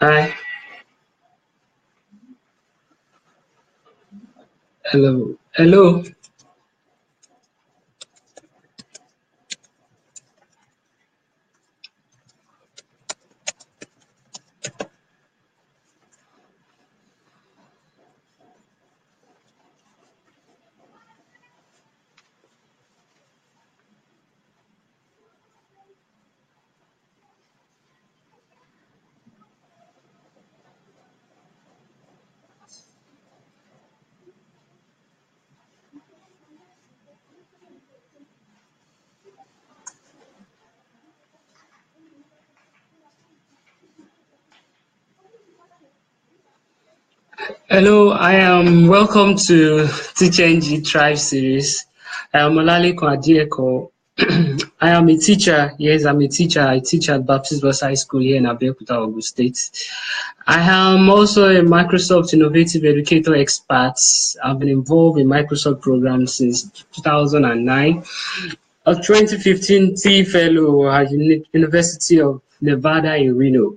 Hi. Hello. Hello. Hello. I am welcome to Teach.ng Tribe series. I am Olamilekan Adeeko. I am a teacher. Yes, I'm a teacher. I teach at Baptist Boys High School here in Abeokuta, Ogun State. I am also a Microsoft Innovative Educator expert. I've been involved in Microsoft programs since 2009. A 2015 T Fellow at University of Nevada in Reno.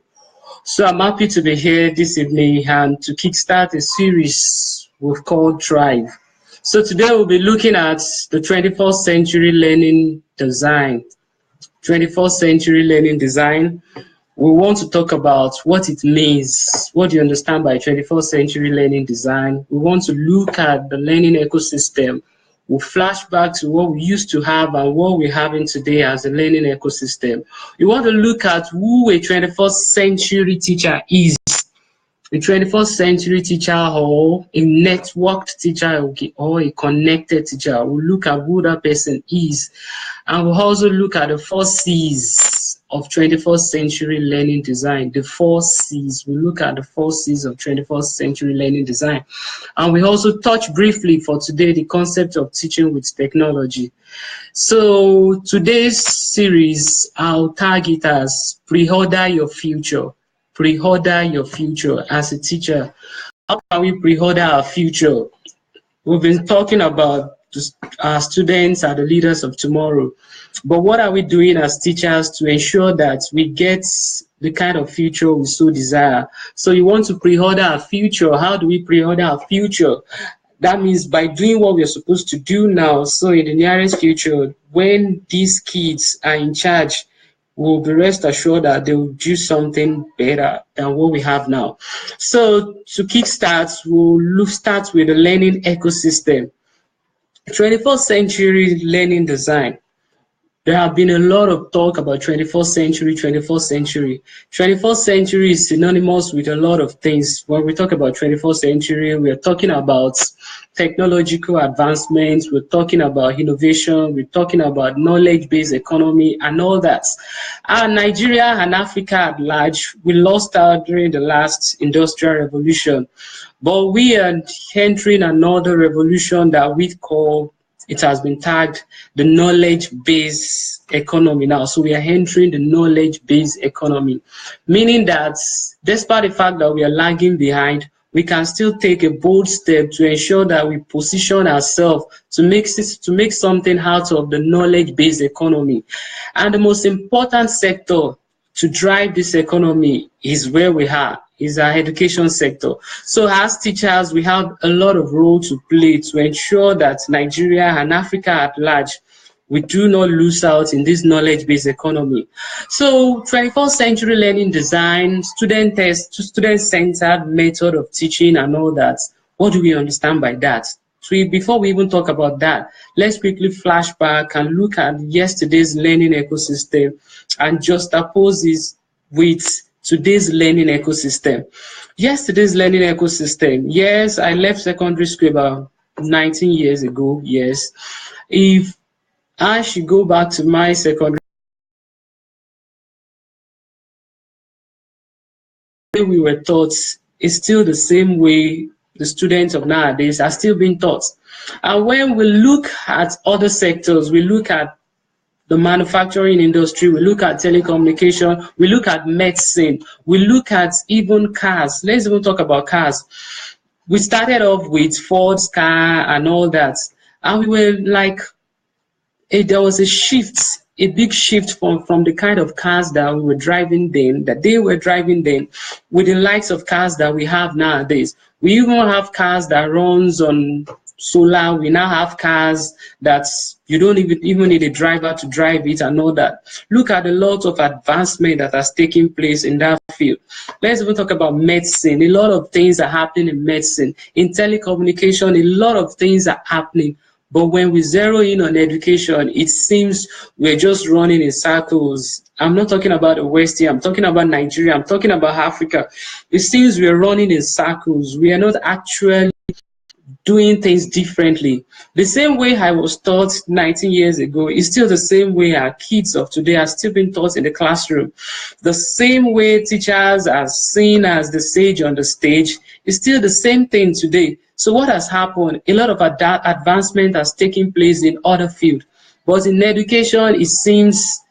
So I'm happy to be here this evening and to kickstart a series we've called Thrive. So today we'll be looking at the 21st century learning design. 21st century learning design. We want to talk about what it means. What do you understand by 21st century learning design? We want to look at the learning ecosystem. We'll flash back to what we used to have and what we're having today as a learning ecosystem. We want to look at who a 21st century teacher is. A 21st century teacher or a networked teacher or a connected teacher. We'll look at who that person is. And we'll also look at the 4 C's of 21st century learning design. The 4 C's. We'll look at the 4 C's of 21st century learning design. And we also touch briefly for today the concept of teaching with technology. So today's series, I'll tag it as pre-order your future. Pre-order your future as a teacher. How can we pre-order our future? We've been talking about our students are the leaders of tomorrow. But what are we doing as teachers to ensure that we get the kind of future we so desire? So you want to pre-order our future. How do we pre-order our future? That means by doing what we're supposed to do now. So in the nearest future, when these kids are in charge, we'll be rest assured that they will do something better than what we have now. So to kickstart, we'll start with the learning ecosystem. 21st century learning design. There have been a lot of talk about 21st century, 21st century. 21st century is synonymous with a lot of things. When we talk about 21st century, we're talking about technological advancements, we're talking about innovation, we're talking about knowledge-based economy and all that. And Nigeria and Africa at large, we lost out during the last industrial revolution. But we are entering another revolution that we call, it has been tagged the knowledge-based economy now. So we are entering the knowledge-based economy, meaning that despite the fact that we are lagging behind, we can still take a bold step to ensure that we position ourselves to make something out of the knowledge-based economy. And the most important sector to drive this economy is where we are, is our education sector. So as teachers, we have a lot of role to play to ensure that Nigeria and Africa at large, we do not lose out in this knowledge-based economy. So 21st century learning design, student-centered method of teaching and all that. What do we understand by that? So before we even talk about that, let's quickly flash back and look at yesterday's learning ecosystem and juxtapose this with today's learning ecosystem. Yesterday's learning ecosystem, yes, I left secondary school about 19 years ago, yes. If I should go back to my secondary, we were taught is still the same way the students of nowadays are still being taught. And when we look at other sectors, we look at the manufacturing industry, we look at telecommunication, we look at medicine, we look at even cars. Let's even talk about cars. We started off with Ford's car and all that. And we were like, there was a shift a big shift from the kind of cars that we were driving then, that they were driving then, with the likes of cars that we have nowadays. We even have cars that runs on solar. We now have cars that you don't even need a driver to drive it and all that. Look at a lot of advancement that has taken place in that field. Let's even talk about medicine. A lot of things are happening in medicine. In telecommunication, a lot of things are happening. But when we zero in on education, it seems we're just running in circles. I'm not talking about the West here. I'm talking about Nigeria. I'm talking about Africa. It seems we're running in circles. We are not actually doing things differently. The same way I was taught 19 years ago is still the same way our kids of today are still being taught in the classroom. The same way teachers are seen as the sage on the stage is still the same thing today. So what has happened? A lot of advancement has taken place in other fields, but in education, it seems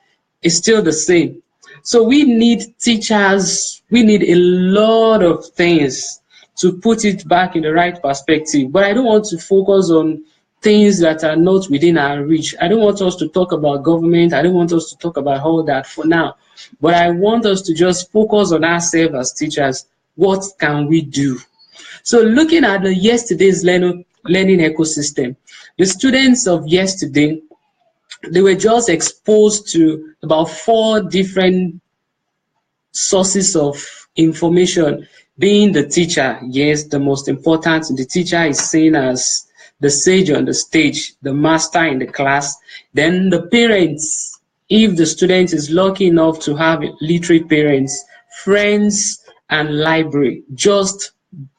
it's still the same. So we need teachers, we need a lot of things to put it back in the right perspective. But I don't want to focus on things that are not within our reach. I don't want us to talk about government. I don't want us to talk about all that for now. But I want us to just focus on ourselves as teachers. What can we do? So looking at the yesterday's learning ecosystem, the students of yesterday, they were just exposed to about 4 different sources of information. Being the teacher, yes, the most important. The teacher is seen as the sage on the stage, the master in the class. Then the parents, if the student is lucky enough to have literate parents, friends, and library. Just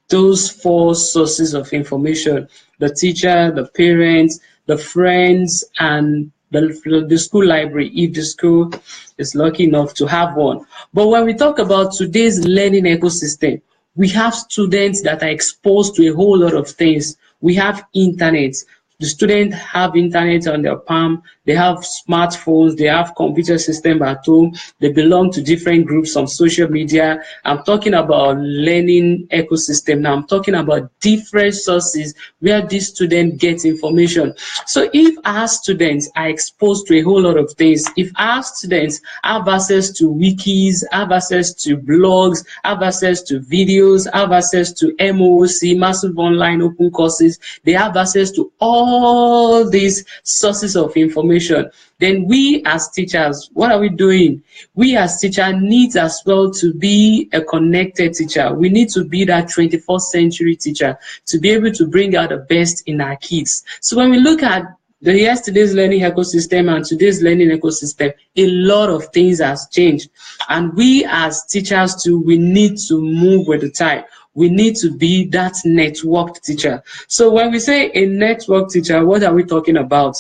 those 4 sources of information: the teacher, the parents, the friends, and the school library, if the school is lucky enough to have one. But when we talk about today's learning ecosystem, we have students that are exposed to a whole lot of things. We have internet. The students have internet on their palm. They have smartphones. They have computer system at home. They belong to different groups on social media. I'm talking about learning ecosystem now. I'm talking about different sources where these students get information. So if our students are exposed to a whole lot of things, if our students have access to wikis, have access to blogs, have access to videos, have access to MOOC, massive online open courses, they have access to all these sources of information, then we as teachers, what are we doing? We as teachers need as well to be a connected teacher. We need to be that 21st century teacher to be able to bring out the best in our kids. So when we look at the yesterday's learning ecosystem and today's learning ecosystem, a lot of things has changed. And we as teachers too, we need to move with the tide. We need to be that networked teacher. So when we say a network teacher, what are we talking about?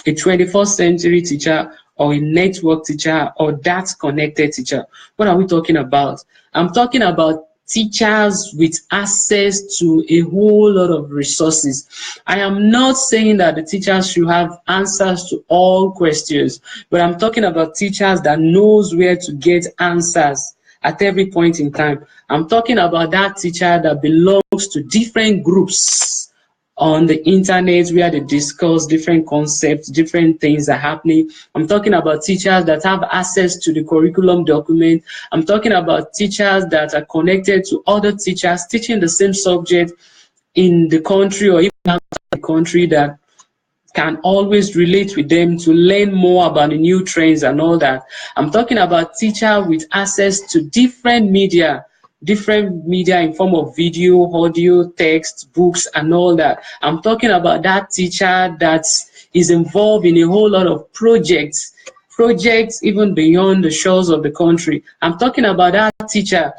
A 21st century teacher, or a network teacher, or that connected teacher? What are we talking about? I'm talking about teachers with access to a whole lot of resources. I am not saying that the teachers should have answers to all questions, but I'm talking about teachers that knows where to get answers at every point in time. I'm talking about that teacher that belongs to different groups on the internet where they discuss different concepts, different things are happening. I'm talking about teachers that have access to the curriculum document. I'm talking about teachers that are connected to other teachers teaching the same subject in the country or even outside the country, that can always relate with them to learn more about the new trends and all that. I'm talking about teacher with access to different media in form of video, audio, text, books, and all that. I'm talking about that teacher that is involved in a whole lot of projects even beyond the shores of the country. I'm talking about that teacher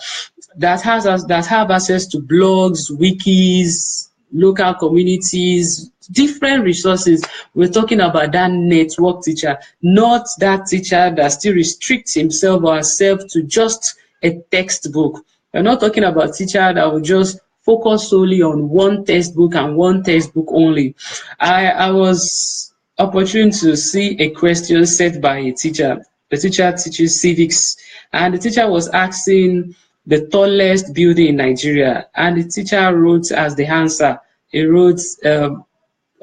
that have access to blogs, wikis, local communities, different resources. We're talking about that network teacher, not that teacher that still restricts himself or herself to just a textbook. We're not talking about teacher that will just focus solely on one textbook and one textbook only. I was opportune to see a question set by a teacher. The teacher teaches civics, and the teacher was asking the tallest building in Nigeria, and the teacher wrote as the answer, he wrote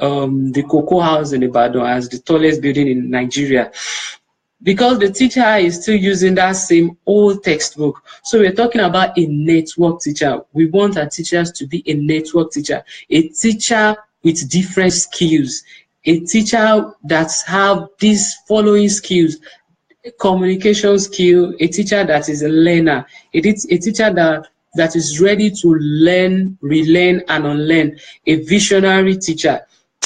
the Cocoa House in Ibadan as the tallest building in Nigeria, because the teacher is still using that same old textbook. So we're talking about a network teacher. We want our teachers to be a network teacher, a teacher with different skills, a teacher that have these following skills: communication skill, a teacher that is a learner, a teacher that is ready to learn, relearn, and unlearn, a visionary teacher,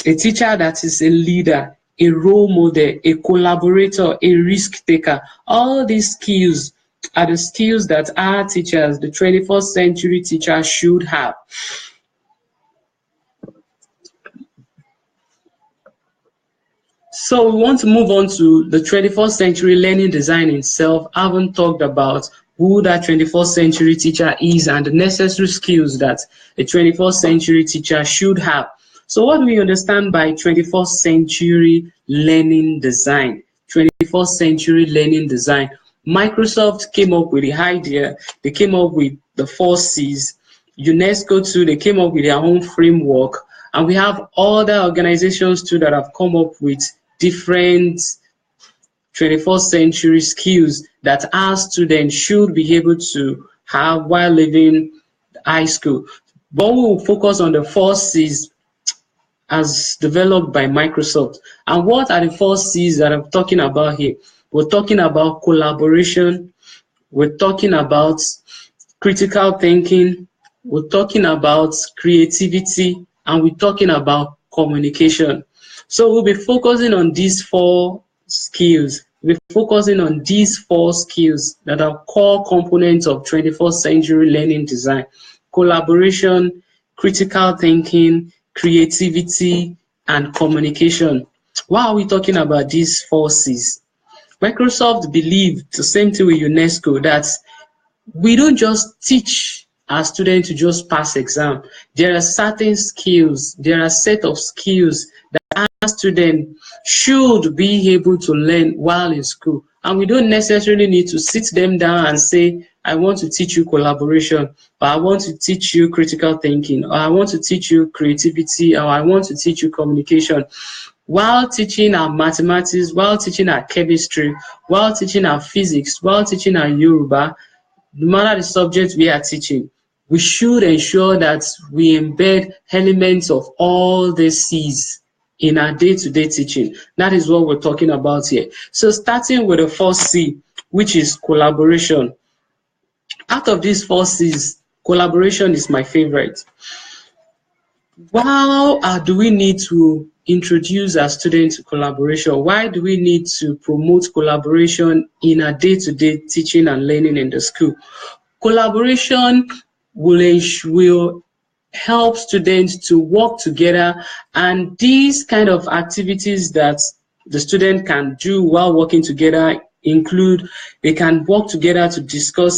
a teacher that is a leader, a role model, a collaborator, a risk taker. All these skills are the skills that our teachers, the 21st century teacher, should have. So we want to move on to the 21st century learning design itself. I haven't talked about who that 21st century teacher is and the necessary skills that a 21st century teacher should have. So what do we understand by 21st century learning design? 21st century learning design. Microsoft came up with the idea. They came up with the 4Cs. UNESCO too, they came up with their own framework. And we have other organizations too that have come up with different 21st century skills that our students should be able to have while leaving high school. But we will focus on the 4Cs as developed by Microsoft. And what are the 4Cs that I'm talking about here? We're talking about collaboration, we're talking about critical thinking, we're talking about creativity, and we're talking about communication. So we'll be focusing on these 4 skills. We're focusing on these 4 skills that are core components of 21st century learning design: collaboration, critical thinking, creativity, and communication. Why are we talking about these 4 Cs? Microsoft believed the same thing with UNESCO, that we don't just teach our students to just pass exam. There are certain skills, there are a set of skills that our students should be able to learn while in school. And we don't necessarily need to sit them down and say, I want to teach you collaboration, or I want to teach you critical thinking, or I want to teach you creativity, or I want to teach you communication. While teaching our mathematics, while teaching our chemistry, while teaching our physics, while teaching our Yoruba, no matter the subject we are teaching, we should ensure that we embed elements of all the C's in our day-to-day teaching. That is what we're talking about here. So starting with the first C, which is collaboration. Out of these 4 C's, collaboration is my favorite. Why do we need to introduce our students to collaboration? Why do we need to promote collaboration in our day-to-day teaching and learning in the school? Collaboration will help students to work together, and these kind of activities that the student can do while working together include, they can work together to discuss,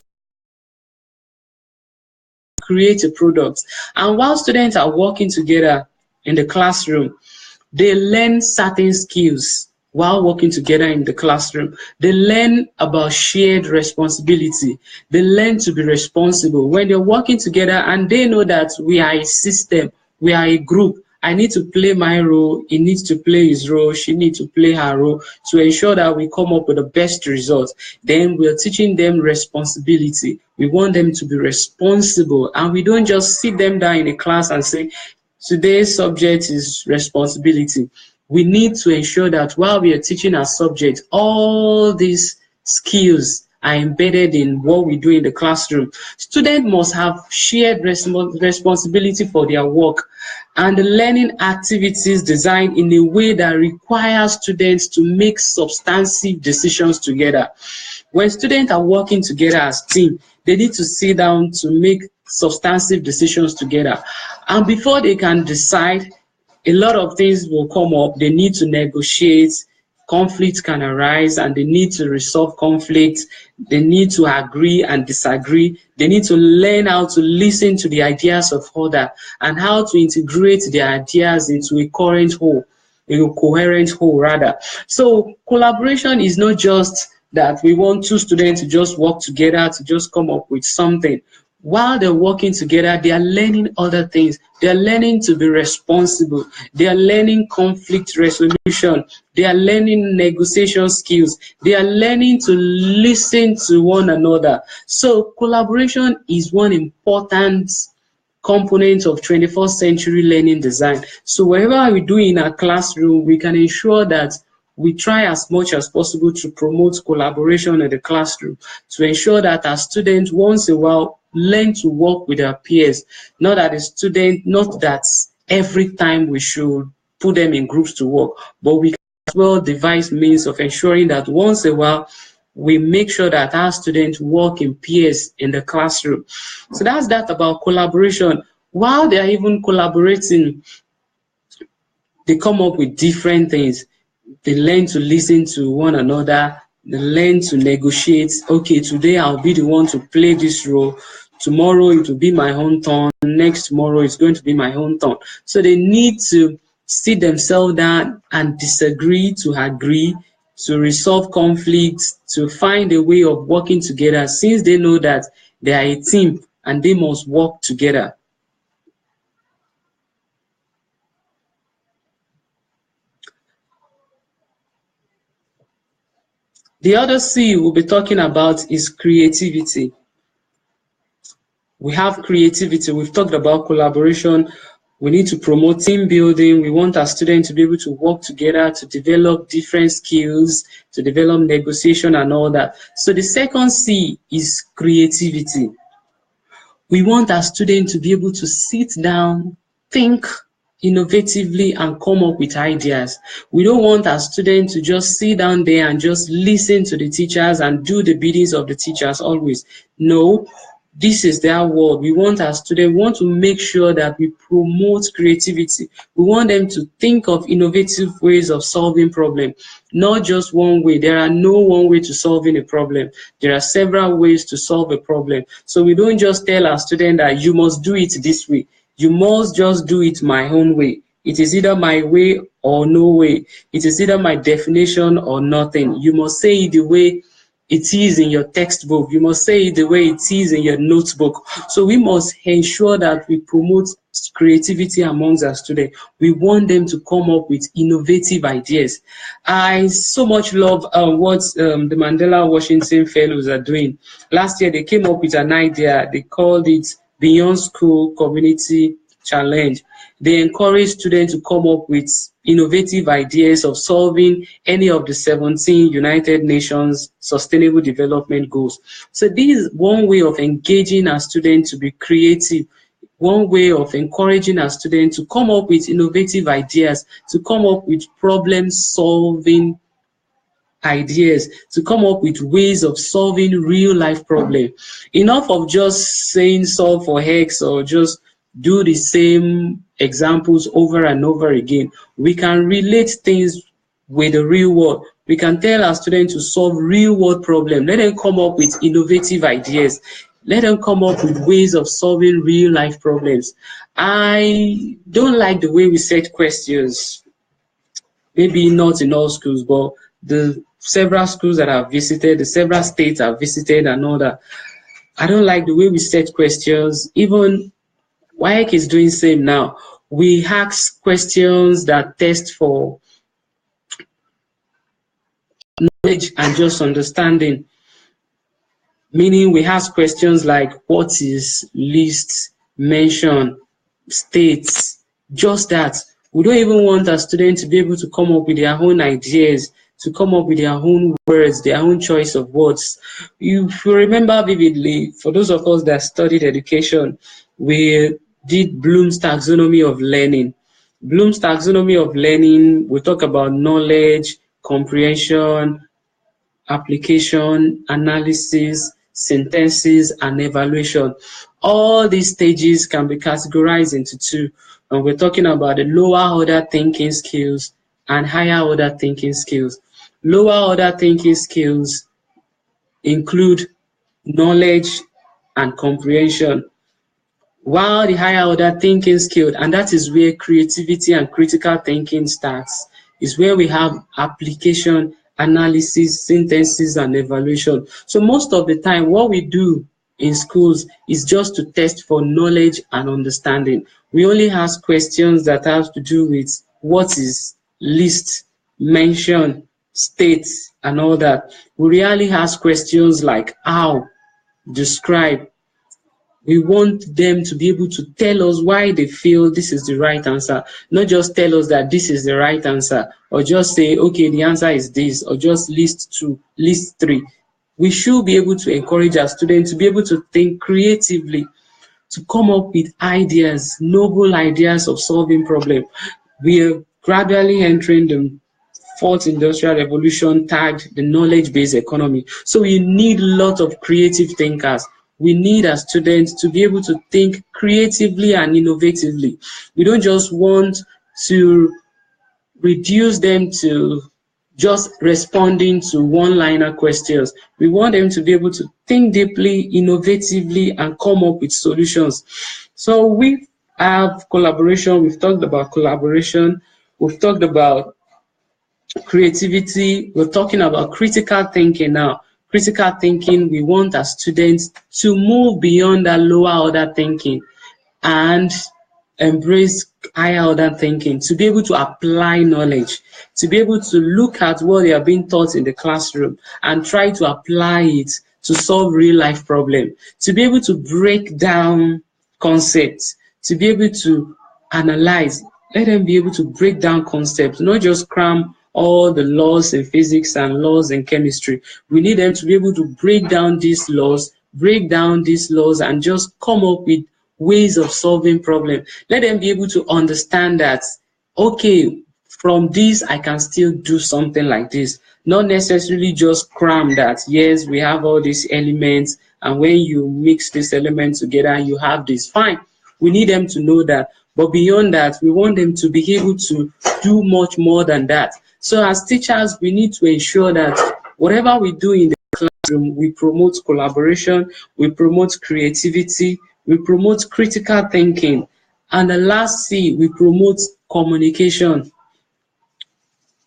create a product. And while students are working together in the classroom, they learn certain skills while working together in the classroom. They learn about shared responsibility. They learn to be responsible when they're working together, and they know that we are a system, we are a group. I need to play my role, he needs to play his role, she needs to play her role to ensure that we come up with the best result. Then we're teaching them responsibility. We want them to be responsible, and we don't just sit them down in a class and say, today's subject is responsibility. We need to ensure that while we are teaching our subject, all these skills are embedded in what we do in the classroom. Students must have shared responsibility for their work, and the learning activities designed in a way that requires students to make substantive decisions together. When students are working together as a team, they need to sit down to make substantive decisions together. And before they can decide, a lot of things will come up. They need to negotiate, conflict can arise, and they need to resolve conflict. They need to agree and disagree. They need to learn how to listen to the ideas of others and how to integrate their ideas into a coherent whole rather. So collaboration is not just that we want 2 students to just work together to just come up with something. while they're working together, they are learning other things. They are learning to be responsible. They are learning conflict resolution. They are learning negotiation skills. They are learning to listen to one another. So collaboration is one important component of 21st century learning design. So wherever we do in our classroom, we can ensure that we try as much as possible to promote collaboration in the classroom, to ensure that our students once in a while learn to work with their peers. Not that every time we should put them in groups to work, but we can as well devise means of ensuring that once in a while we make sure that our students work in peers in the classroom. So that's that about collaboration. While they are even collaborating, they come up with different things. They learn to listen to one another. They learn to negotiate. Okay, today I'll be the one to play this role. Tomorrow it will be my own turn. Next tomorrow it's going to be my own turn. So they need to sit themselves down and disagree to agree, to resolve conflicts, to find a way of working together, since they know that they are a team and they must work together. The other C we'll be talking about is creativity. We have creativity. We've talked about collaboration. We need to promote team building. We want our students to be able to work together, to develop different skills, to develop negotiation and all that. So the second C is creativity. We want our students to be able to sit down, think innovatively and come up with ideas. We don't want our students to just sit down there and just listen to the teachers and do the biddings of the teachers always. No, this is their world. We want our students, we want to make sure that we promote creativity. We want them to think of innovative ways of solving problems, not just one way. There are no one way to solving a problem. There are several ways to solve a problem. So we don't just tell our students that you must do it this way. You must just do it my own way. It is either my way or no way. It is either my definition or nothing. You must say it the way it is in your textbook. You must say it the way it is in your notebook. So we must ensure that we promote creativity amongst our students. We want them to come up with innovative ideas. I so much love what the Mandela Washington Fellows are doing. Last year, they came up with an idea. They called it Beyond School Community Challenge. They encourage students to come up with innovative ideas of solving any of the 17 United Nations Sustainable Development Goals. So this is one way of engaging our students to be creative, one way of encouraging our students to come up with innovative ideas, to come up with problem-solving ideas, to come up with ways of solving real life problems. Enough of just saying solve for X or just do the same examples over and over again. We can relate things with the real world. We can tell our students to solve real world problems. Let them come up with innovative ideas. Let them come up with ways of solving real life problems. I don't like the way we set questions. Maybe not in all schools, but the several schools that I've visited, the several states I've visited and all that, I don't like the way we set questions. Even WAEC is doing same now. We ask questions that test for knowledge and just understanding. Meaning we ask questions like what is, list, mention, states, just that. We don't even want our students to be able to come up with their own ideas, to come up with their own words, their own choice of words. If you remember vividly, for those of us that studied education, we did Bloom's taxonomy of learning. Bloom's taxonomy of learning, we talk about knowledge, comprehension, application, analysis, synthesis, and evaluation. All these stages can be categorized into two. And we're talking about the lower order thinking skills and higher order thinking skills. Lower order thinking skills include knowledge and comprehension, while the higher order thinking skill, and that is where creativity and critical thinking starts, is where we have application, analysis, synthesis, and evaluation. So most of the time, what we do in schools is just to test for knowledge and understanding. We only ask questions that have to do with what is list, mention, state, and all that. We rarely ask questions like how, describe. We want them to be able to tell us why they feel this is the right answer, not just tell us that this is the right answer, or just say, okay, the answer is this, or just list two, list three. We should be able to encourage our students to be able to think creatively, to come up with ideas, novel ideas of solving problems. We are gradually entering the fourth industrial revolution, tagged the knowledge-based economy. So we need a lot of creative thinkers. We need our students to be able to think creatively and innovatively. We don't just want to reduce them to just responding to one-liner questions. We want them to be able to think deeply, innovatively, and come up with solutions. So we have collaboration. We've talked about collaboration. We've talked about creativity. We're talking about critical thinking now. Critical thinking, we want our students to move beyond that lower order thinking and embrace higher order thinking, to be able to apply knowledge, to be able to look at what they are being taught in the classroom and try to apply it to solve real life problems, to be able to break down concepts, to be able to analyze. Let them be able to break down concepts, not just cram all the laws in physics and laws in chemistry. We need them to be able to break down these laws, and just come up with ways of solving problems. Let them be able to understand that, okay, from this I can still do something like this. Not necessarily just cram that, yes, we have all these elements, and when you mix these elements together, you have this. Fine. We need them to know that. But beyond that, we want them to be able to do much more than that. So as teachers, we need to ensure that whatever we do in the classroom, we promote collaboration, we promote creativity, we promote critical thinking, and the last C, we promote communication.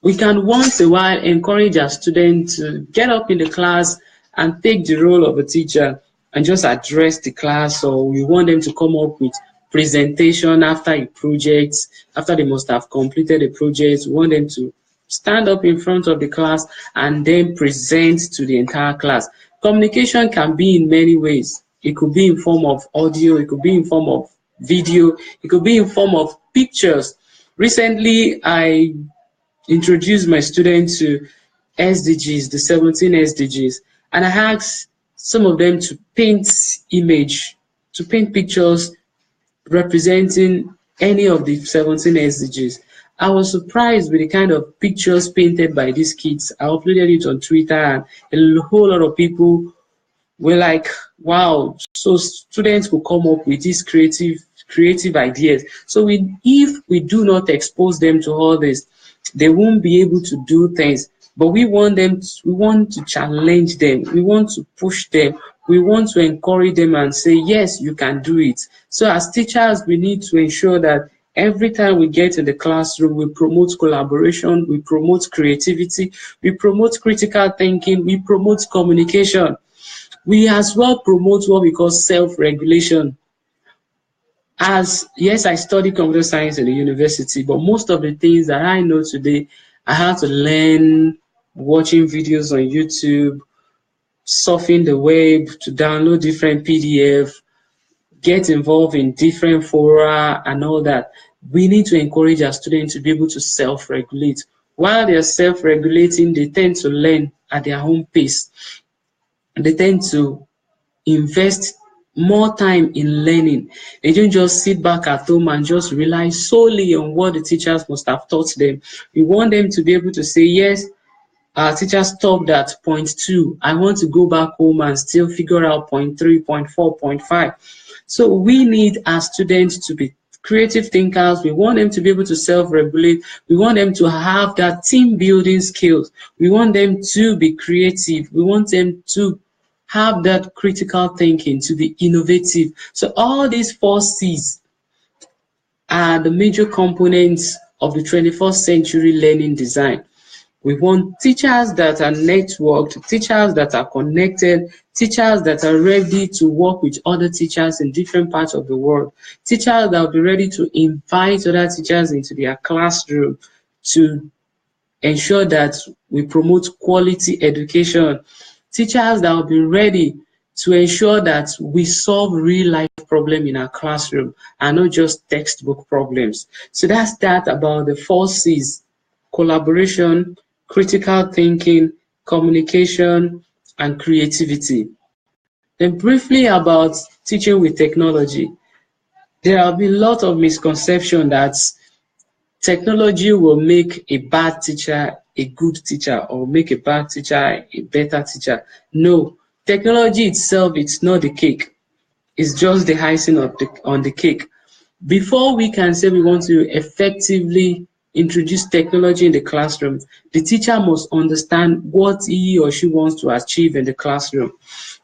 We can once in a while encourage our students to get up in the class and take the role of a teacher and just address the class, or we want them to come up with presentation after a project, after they must have completed a project. We want them to stand up in front of the class and then present to the entire class. Communication can be in many ways. It could be in form of audio, it could be in form of video, it could be in form of pictures. Recently, I introduced my students to SDGs, the 17 SDGs, and I asked some of them to paint pictures representing any of the 17 SDGs. I was surprised with the kind of pictures painted by these kids. I uploaded it on Twitter, and a whole lot of people were like, wow, so students could come up with these creative ideas. So if we do not expose them to all this, they won't be able to do things. But we want to challenge them, we want to push them, we want to encourage them and say, yes, you can do it. So as teachers, we need to ensure that every time we get in the classroom, we promote collaboration, we promote creativity, we promote critical thinking, we promote communication. We as well promote what we call self-regulation. As yes, I studied computer science in the university, but most of the things that I know today, I had to learn watching videos on YouTube, surfing the web to download different PDF, get involved in different fora and all that. We need to encourage our students to be able to self-regulate. While they're self-regulating, they tend to learn at their own pace. They tend to invest more time in learning. They don't just sit back at home and just rely solely on what the teachers must have taught them. We want them to be able to say, yes, our teacher stopped at point 2. I want to go back home and still figure out point 3, point 4, point 5. So we need our students to be creative thinkers. We want them to be able to self-regulate. We want them to have that team building skills. We want them to be creative. We want them to have that critical thinking, to be innovative. So all these 4 C's are the major components of the 21st century learning design. We want teachers that are networked, teachers that are connected, teachers that are ready to work with other teachers in different parts of the world, teachers that will be ready to invite other teachers into their classroom to ensure that we promote quality education, teachers that will be ready to ensure that we solve real life problems in our classroom and not just textbook problems. So that's that about the 4 C's: collaboration, critical thinking, communication, and creativity. Then briefly about teaching with technology. There have been a lot of misconception that technology will make a bad teacher a good teacher or make a bad teacher a better teacher. No, technology itself, it's not the cake. It's just the icing on the cake. Before we can say we want to effectively introduce technology in the classroom, the teacher must understand what he or she wants to achieve in the classroom.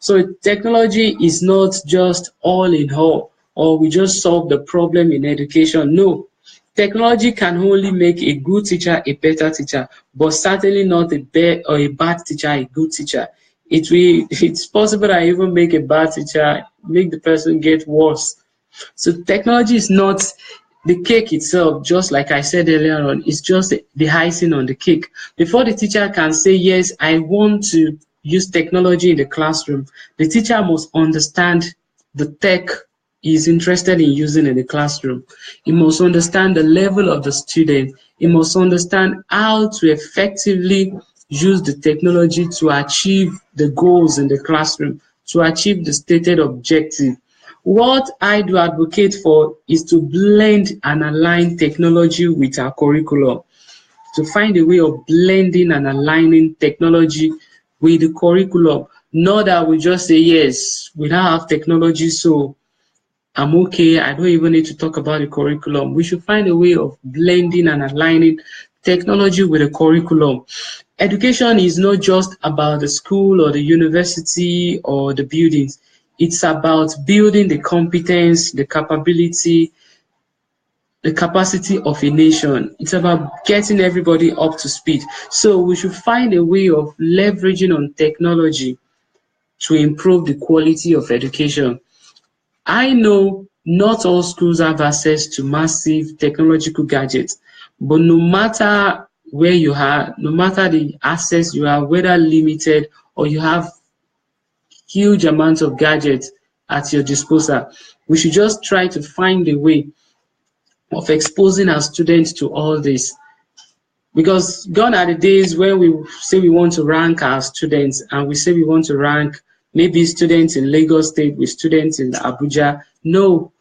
So technology is not just all in all, or we just solve the problem in education. No, technology can only make a good teacher a better teacher, but certainly not a bad teacher a good teacher. It's possible that even make a bad teacher make the person get worse. So technology is not the cake itself, just like I said earlier on, it's just the icing on the cake. Before the teacher can say, yes, I want to use technology in the classroom, the teacher must understand the tech he is interested in using in the classroom. He must understand the level of the student. He must understand how to effectively use the technology to achieve the goals in the classroom, to achieve the stated objective. What I do advocate for is to blend and align technology with our curriculum, to find a way of blending and aligning technology with the curriculum. Not that we just say, yes, we now have technology, so I'm okay, I don't even need to talk about the curriculum. We should find a way of blending and aligning technology with the curriculum. Education is not just about the school or the university or the buildings. It's about building the competence, the capability, the capacity of a nation. It's about getting everybody up to speed. So we should find a way of leveraging on technology to improve the quality of education. I know not all schools have access to massive technological gadgets, but no matter where you are, no matter the access you have, whether limited or you have huge amounts of gadgets at your disposal, we should just try to find a way of exposing our students to all this. Because gone are the days when we say we want to rank our students and we say we want to rank maybe students in Lagos State with students in Abuja. No,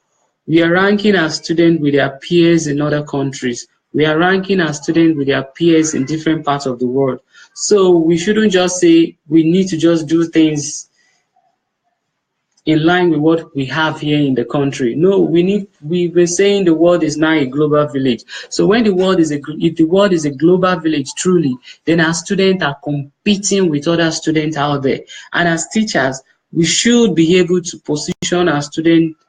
we are ranking our students with their peers in other countries. We are ranking our students with their peers in different parts of the world. So we shouldn't just say we need to just do things in line with what we have here in the country. No, we've been saying the world is now a global village. So when if the world is a global village truly, then our students are competing with other students out there. And as teachers, we should be able to position our students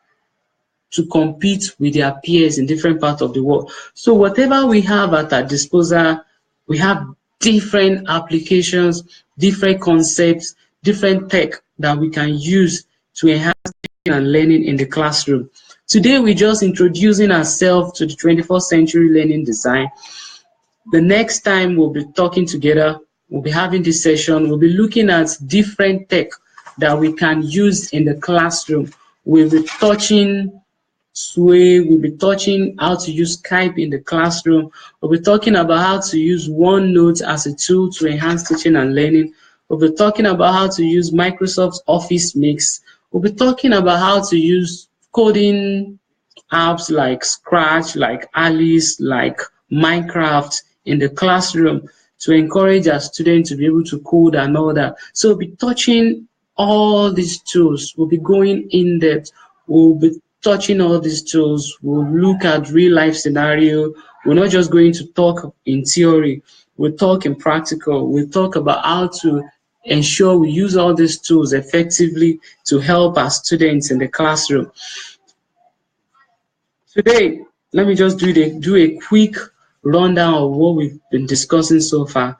to compete with their peers in different parts of the world. So whatever we have at our disposal, we have different applications, different concepts, different tech that we can use to enhance teaching and learning in the classroom. Today, we're just introducing ourselves to the 21st century learning design. The next time we'll be talking together, we'll be having this session, we'll be looking at different tech that we can use in the classroom. We'll be touching Sway, we'll be touching how to use Skype in the classroom. We'll be talking about how to use OneNote as a tool to enhance teaching and learning. We'll be talking about how to use Microsoft Office Mix. We'll be talking about how to use coding apps like Scratch, like Alice, like Minecraft in the classroom to encourage our students to be able to code and all that. So we'll be touching all these tools. We'll be going in depth. We'll be touching all these tools. We'll look at real life scenario. We're not just going to talk in theory. We'll talk in practical. We'll talk about how to ensure we use all these tools effectively to help our students in the classroom. Today, let me just do a quick rundown of what we've been discussing so far.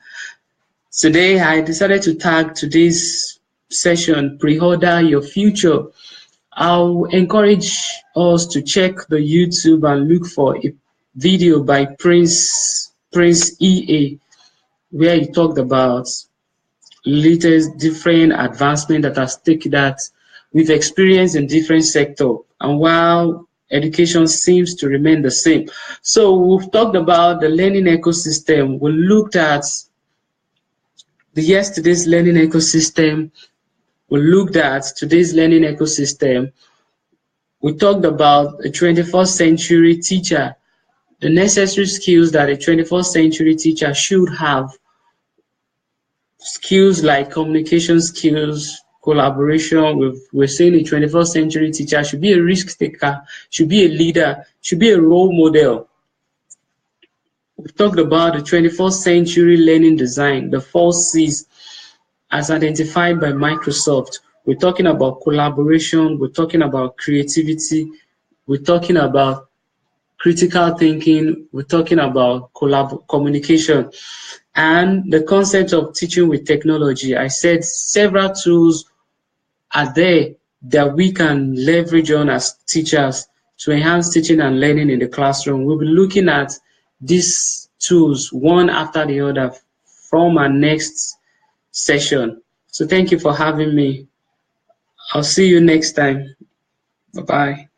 Today, I decided to tag today's session, Pre-Order Your Future. I'll encourage us to check the YouTube and look for a video by Prince EA, where he talked about latest different advancement that we've experienced in different sectors, and while education seems to remain the same. So we've talked about the learning ecosystem. We looked at the yesterday's learning ecosystem. We looked at today's learning ecosystem. We talked about a 21st century teacher, the necessary skills that a 21st century teacher should have. Skills like communication skills, collaboration. We're saying a 21st century teacher should be a risk taker, should be a leader, should be a role model. We've talked about the 21st century learning design, the 4Cs as identified by Microsoft. We're talking about collaboration, we're talking about creativity, we're talking about critical thinking, we're talking about communication, and the concept of teaching with technology. I said several tools are there that we can leverage on as teachers to enhance teaching and learning in the classroom. We'll be looking at these tools one after the other from our next session. So thank you for having me. I'll see you next time. Bye-bye.